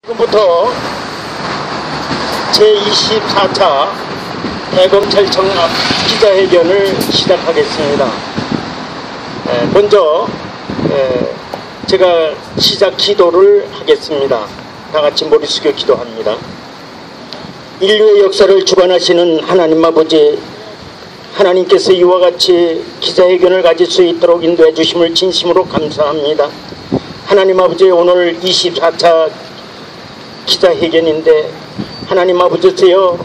지금부터 제24차 대검찰청 앞 기자회견을 시작하겠습니다. 먼저 제가 시작 기도를 하겠습니다. 다같이 머리 숙여 기도합니다. 인류의 역사를 주관하시는 하나님 아버지, 하나님께서 이와 같이 기자회견을 가질 수 있도록 인도해 주심을 진심으로 감사합니다. 하나님 아버지, 오늘 24차 기자회견인데 하나님 아버지세요,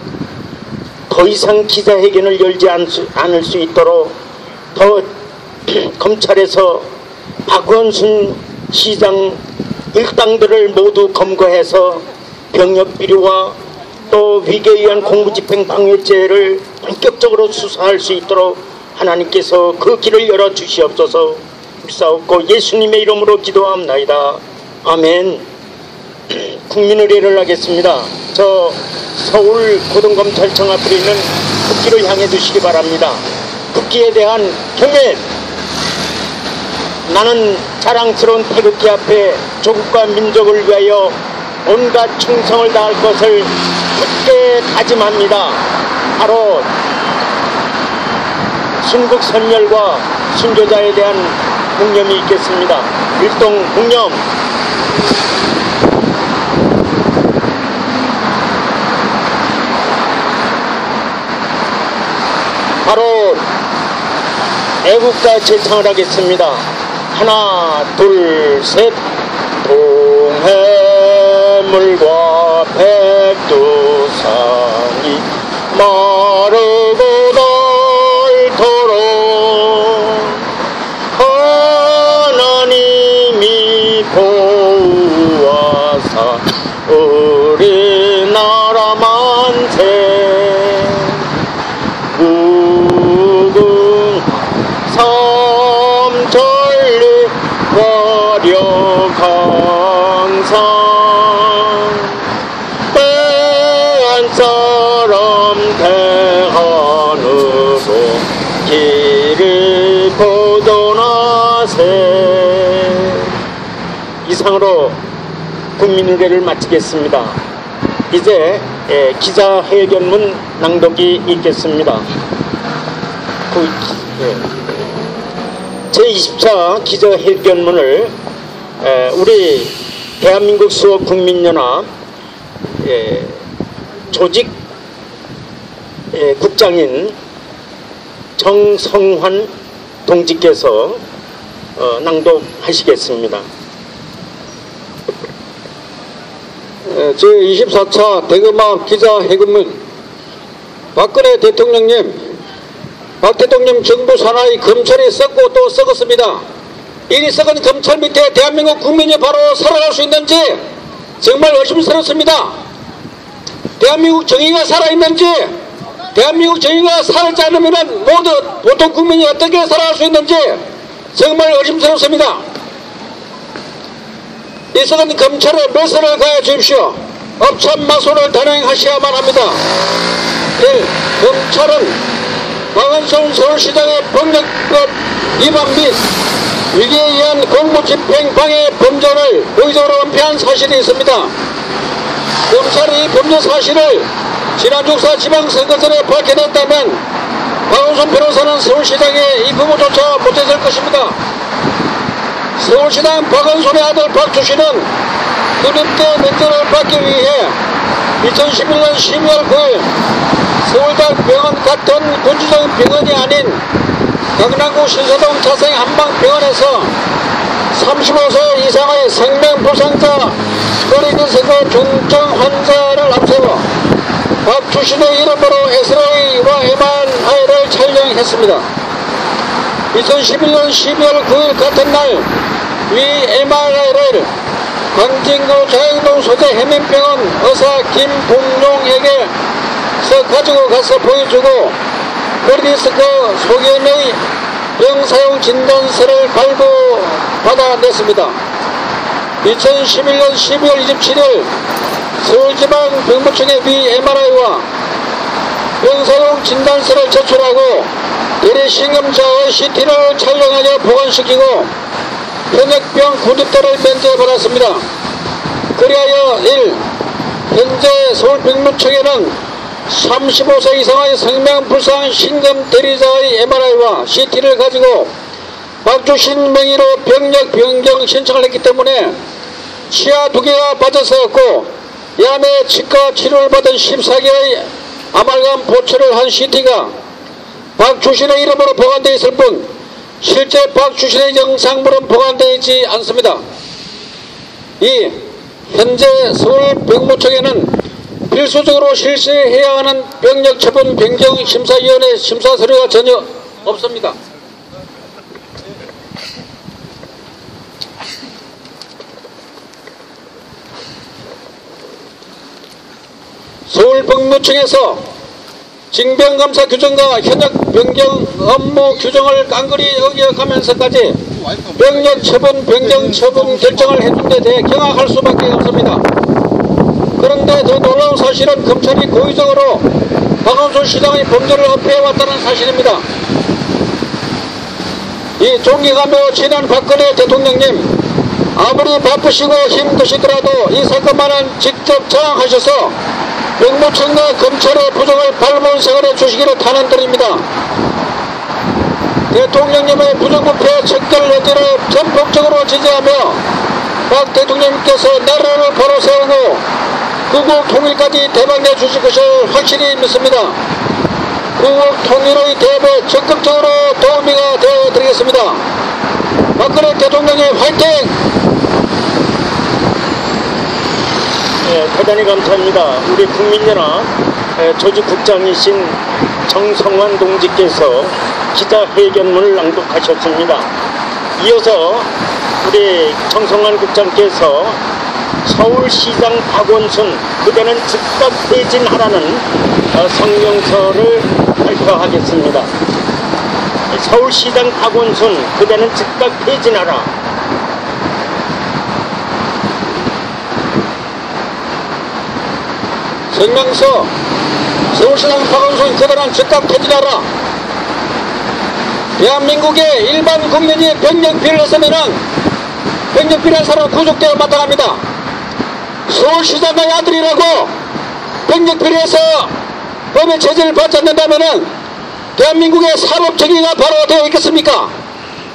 더 이상 기자회견을 열지 않을 수 있도록 더 검찰에서 박원순 시장 일당들을 모두 검거해서 병역 비리와 또 위계에 의한 공무집행 방해죄를 본격적으로 수사할 수 있도록 하나님께서 그 길을 열어주시옵소서. 불사옵고 예수님의 이름으로 기도합나이다. 아멘. 국민의례를 하겠습니다. 저 서울 고등검찰청 앞에 있는 국기를 향해 주시기 바랍니다. 국기에 대한 경례. 나는 자랑스러운 태극기 앞에 조국과 민족을 위하여 온갖 충성을 다할 것을 굳게 다짐합니다. 바로 순국 선열과 순교자에 대한 묵념이 있겠습니다. 일동 묵념. 바로 애국가 제창을 하겠습니다. 하나, 둘, 셋. 동해물과 백두산이 마르고 닳도록 하나님이 보호하사 우리나라 만세. 무궁 삼천리 화려강산 뺀사람 대한으로 길을 보존하세. 이상으로 국민의례를 마치겠습니다. 이제 기자회견문 낭독이 있겠습니다. 제20차 기자회견문을 우리 대한민국 수호국민연합 조직 국장인 정성환 동지께서 낭독하시겠습니다. 제24차 대검합 기자회견문. 박근혜 대통령님, 박 대통령 정부 산하의 검찰이 썩고 또 썩었습니다. 이리 썩은 검찰 밑에 대한민국 국민이 바로 살아갈 수 있는지 정말 의심스럽습니다. 대한민국 정의가 살아있는지, 대한민국 정의가 살지 않으면 모두 보통 국민이 어떻게 살아갈 수 있는지 정말 의심스럽습니다. 이 썩은 검찰에 매설을 가해 주십시오. 업참마소를 단행하셔야만 합니다. 1. 검찰은 박원순 서울시장의 법령법 위반 및 위기에 의한 공무집행 방해 범죄를 고의적으로 은폐한 사실이 있습니다. 검찰이 이 범죄 사실을 지난 6.4 지방선거전에 밝혀냈다면 박원순 변호사는 서울시장에 입후보조차 못했을 것입니다. 서울시장 박원순의 아들 박주씨는 군입대 면접을 받기 위해 2011년 12월 9일 서울대병원 같은 군주적인 병원이 아닌 강남구 신사동 자생 한방병원에서 35세 이상의 생명보상자 거리근세고 중증 환자를 앞세워 박주신의 이름으로 엑스레이와 MRI를 촬영했습니다. 2011년 12월 9일 같은 날 위 MRI를 광진구 자영동 소재 해면병원 의사 김봉용에게서 가지고 가서 보여주고 머리디스크 소견의 병사용 진단서를 발부받아냈습니다. 2011년 12월 27일 서울지방병무청의 위 MRI와 병사용 진단서를 제출하고 대리신검자의 CT를 촬영하여 보관시키고 현역병 군입대를 면제받았습니다. 그리하여 1. 현재 서울병무청에는 35세 이상의 생명불상 신금 대리자의 MRI와 CT를 가지고 박주신 명의로 병력 변경 신청을 했기 때문에 치아 2개가 빠져서였고 야매 치과 치료를 받은 14개의 아말감 보철을 한 CT가 박주신의 이름으로 보관되어 있을 뿐 실제 박주신의 영상물은 보관되어 있지 않습니다. 2. 현재 서울병무청에는 필수적으로 실시해야 하는 병력처분 변경심사위원회 심사 서류가 전혀 없습니다. 서울병무청에서 징병감사 규정과 현역 변경 업무 규정을 깡그리 어겨가면서까지 병력 처분 변경 처분 결정을 해준 데 대해 경악할 수밖에 없습니다. 그런데 더 놀라운 사실은 검찰이 고의적으로 박원순 시장의 범죄를 은폐해왔다는 사실입니다. 이 존경하며 지난 박근혜 대통령님, 아무리 바쁘시고 힘드시더라도 이 사건만은 직접 저항하셔서 병무청과 검찰의 부정을 발본색을 해주시기를 탄원드립니다. 대통령님의 부정부패 척결 여지를 전폭적으로 지지하며 박 대통령님께서 나라를 바로 세우고 구국 통일까지 대박내 주실 것을 확실히 믿습니다. 구국 통일의 대업에 적극적으로 도우미가 되어드리겠습니다. 박근혜 대통령님 화이팅! 네, 대단히 감사합니다. 우리 국민연합 조직국장이신 정성환 동지께서 기자회견문을 낭독하셨습니다. 이어서 우리 정성환 국장께서 서울시장 박원순 그대는 즉각 퇴진하라는 성명서를 발표하겠습니다. 서울시장 박원순 그대는 즉각 퇴진하라. 성명서 서울시장 박원순 그대는 즉각 퇴진하라. 대한민국의 일반 국민이 병력비를 했으면은 병력비를 한 사람은 구속되어 마땅합니다. 서울시장의 아들이라고 병력비를 해서 법의 제재를 받지 않는다면은 대한민국의 산업정의가 바로 되어 있겠습니까?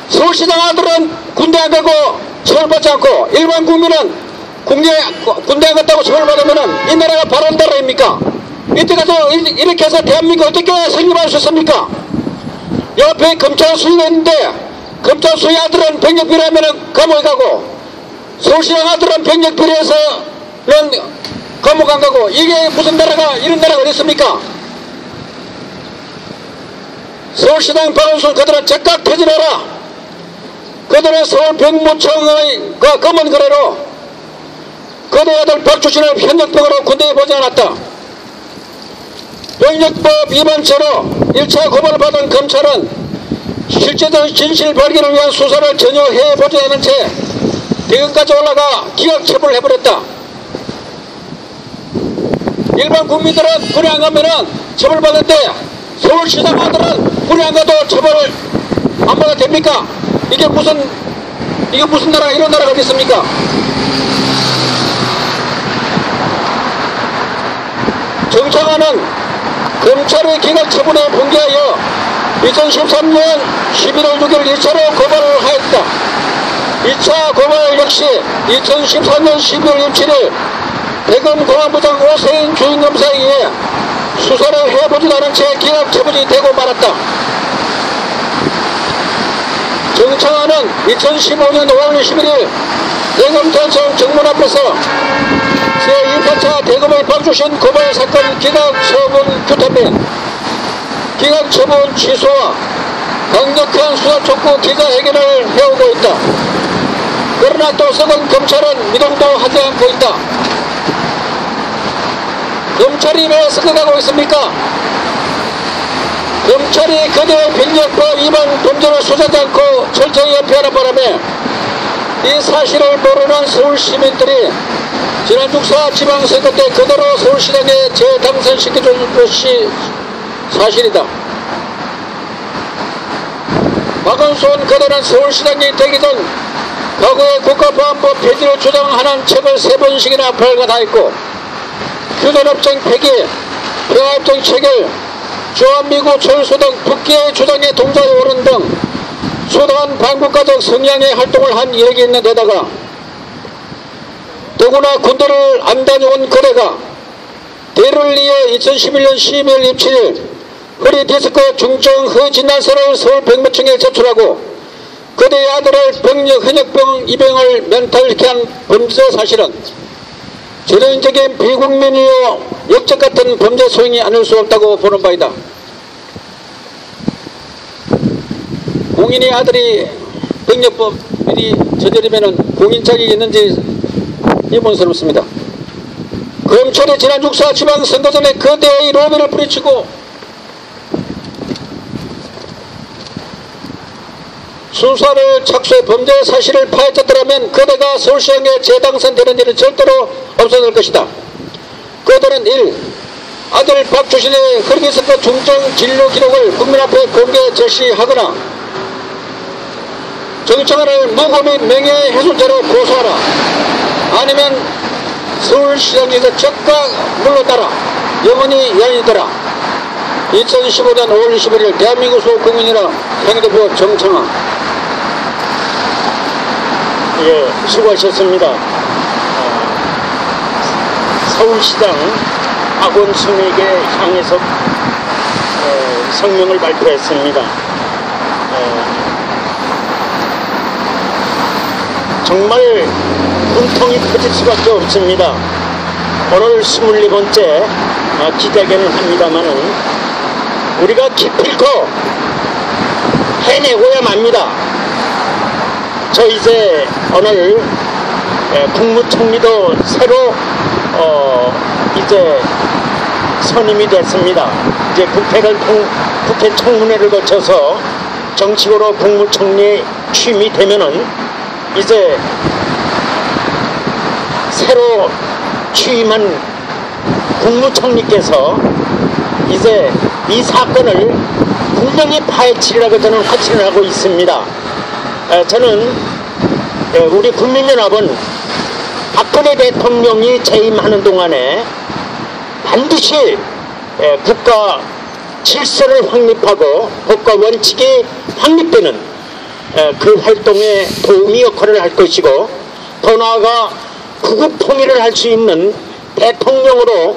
서울시장 아들은 군대 안 가고 처벌받지 않고 일반 국민은 군대 안 갔다고 처벌받으면은 이 나라가 바른 나라입니까? 이때까지 이렇게 해서 대한민국 어떻게 성립할 수 있습니까? 옆에 검찰 수위가 있는데 검찰 수위 아들은 병력비를 하면은 감옥에 가고 서울시장 아들은 병력비를 해서는 감옥 안 가고 이게 무슨 나라가 이런 나라가 어디 있습니까? 서울시장 박원순 그들은 즉각 퇴진하라. 그들은 서울병무청의 검은 거래로 그대 아들 박주신을 현역병으로 군대에 보지 않았다. 병력법 위반죄로 1차 고발을 받은 검찰은 실제적 진실 발견을 위한 수사를 전혀 해보지 않은 채 대검까지 올라가 기각 처벌을 해버렸다. 일반 국민들은 군에 안 가면은 처벌받는데 서울시장 아들은 군에 안 가도 처벌을 안 받아도 됩니까? 이게 무슨 나라 이런 나라가 어디 있습니까? 정청화는 검찰의 기각 처분에 분개하여 2013년 11월 6일 2차로 고발을 하였다. 2차 고발 역시 2014년 12월 27일 대검 공안부장 오세인 주임검사에 의해 수사를 해보지 않은 채 기각 처분이 되고 말았다. 정청화는 2015년 5월 21일 대검단청 정문 앞에서 제1파차 대검의 박주신 고발 사건 기각 처분 규탄 및 기각 처분 취소와 강력한 수사 촉구 기자회견을 해오고 있다. 그러나 또 썩은 검찰은 미동도 하지 않고 있다. 검찰이 왜 썩어가고 있습니까? 검찰이 그대의 병력법 위반 범죄를 수사하지 않고 철저히 은폐하는 바람에 이 사실을 모르는 서울시민들이 지난 6.4 지방선거 때 그대로 서울시장에 재당선시켜준 것이 사실이다. 박원순 그대는 서울시장이 되기 전 과거의 국가보안법 폐지를 주장하는 책을 3번씩이나 발간하였고 휴전협정 폐기, 평화협정 체결, 주한미군 철수 등 북기의 주장에 동조해 오른 등 수도한 반국가적 성향의 활동을 한 이력이 있는 데다가 더구나 군대를 안 다녀온 그대가 대를 위해 2011년 12월 27일 허리 디스크 중증 허진단서를 서울병무청에 제출하고 그대의 아들을 병력 현역병 입영을 면탈케 한 범죄 사실은 전형적인 비국민이요 역적 같은 범죄 소행이 아닐 수 없다고 보는 바이다. 공인의 아들이 병력법 미리 저지르면 공인 자격이 있는지 의문스럽습니다. 검찰이 지난 6.4 지방선거 전에 거대의 로비를 뿌리치고 수사를 착수해 범죄 사실을 파헤쳤더라면 그대가 서울시장에 재당선되는 일은 절대로 없어질 것이다. 그들은 1. 아들 박주신의 허리디스크 중증 진료 기록을 국민 앞에 공개 제시하거나 정청원을 무고 및 명예훼손죄로 고소하라. 아니면 서울시장에서 즉각 물러나라. 영원히 연이더라. 2015년 5월 21일 대한민국 소국민이라 행대표 정청원. 예, 수고하셨습니다. 서울시장 박원순에게 향해서 성명을 발표했습니다. 정말 분통이 터질 수밖에 없습니다. 오늘 24번째 기자회견을 합니다마는 우리가 기필코 해내고야 맙니다. 저 이제 오늘 국무총리도 새로 이제 선임이 됐습니다. 이제 국회 청문회를 거쳐서 정식으로 국무총리 취임이 되면은 이제 새로 취임한 국무총리께서 이제 이 사건을 분명히 파헤치리라고 저는 확신을 하고 있습니다. 저는 우리 국민연합은 박근혜 대통령이 재임하는 동안에 반드시 국가 질서를 확립하고 국가 원칙이 확립되는 그 활동에 도움이 역할을 할 것이고 더 나아가 구국 통일을 할 수 있는 대통령으로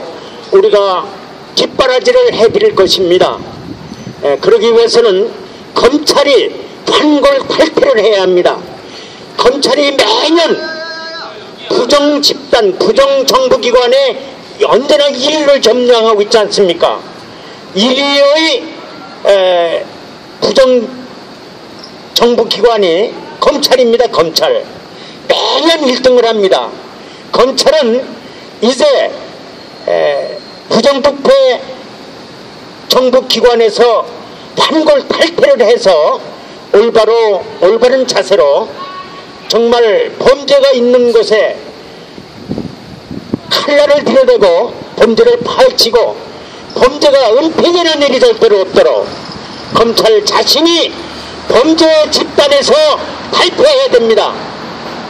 우리가 뒷바라지를 해드릴 것입니다. 그러기 위해서는 검찰이 환골탈태를 해야 합니다. 검찰이 매년 부정집단, 부정정부기관에 언제나 일을 점령하고 있지 않습니까? 인류의 부정정부기관이 검찰입니다. 검찰. 매년 1등을 합니다. 검찰은 이제 부정부패 정부기관에서 환골탈태를 해서 올바른 자세로 정말 범죄가 있는 곳에 칼날을 들여대고 범죄를 파헤치고 범죄가 은폐되는 일이 절대로 없도록 검찰 자신이 범죄 집단에서 발표해야 됩니다.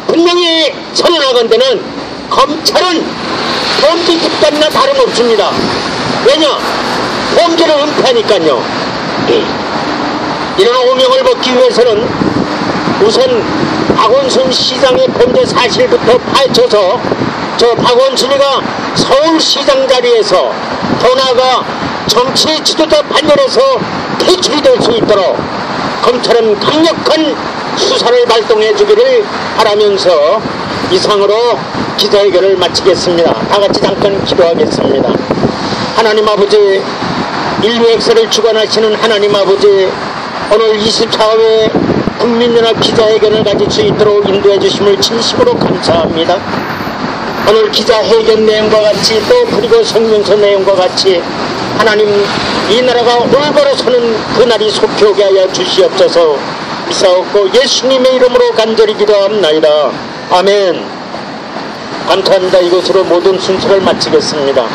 분명히 선언하건대는 검찰은 범죄 집단이나 다름없습니다. 왜냐? 범죄를 은폐하니까요. 이런 오명을 벗기 위해서는 우선 박원순 시장의 범죄 사실부터 파헤쳐서 저 박원순이가 서울시장 자리에서 더 나아가 정치 지도자 판결에서 퇴출이 될 수 있도록 검찰은 강력한 수사를 발동해 주기를 바라면서 이상으로 기자회견을 마치겠습니다. 다같이 잠깐 기도하겠습니다. 하나님 아버지, 인류 역사를 주관하시는 하나님 아버지, 오늘 24회 국민연합 기자회견을 가질 수 있도록 인도해 주심을 진심으로 감사합니다. 오늘 기자회견 내용과 같이 또 그리고 성명서 내용과 같이 하나님, 이 나라가 올바로 서는 그날이 속히 오게 하여 주시옵소서. 이사옵고 예수님의 이름으로 간절히 기도합나이다. 아멘. 감사합니다. 이것으로 모든 순서를 마치겠습니다.